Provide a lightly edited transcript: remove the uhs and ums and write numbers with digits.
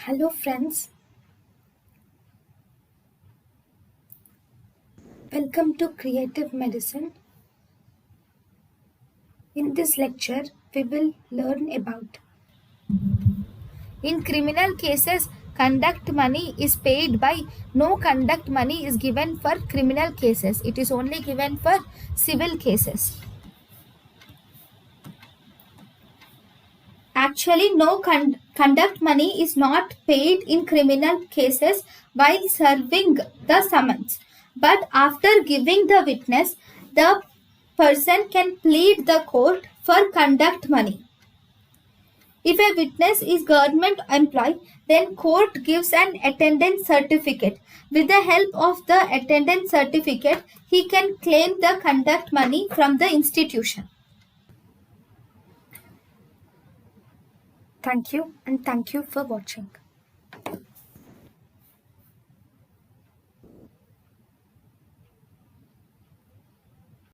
Hello friends, welcome to Creative Medicine. In this lecture, we will learn about in criminal cases, conduct money is paid by no conduct money is given for criminal cases. It is only given for civil cases. Actually, no conduct money is not paid in criminal cases while serving the summons. But after giving the witness, the person can plead the court for conduct money. If a witness is government employee, then court gives an attendance certificate. With the help of the attendance certificate, he can claim the conduct money from the institution. Thank you and thank you for watching.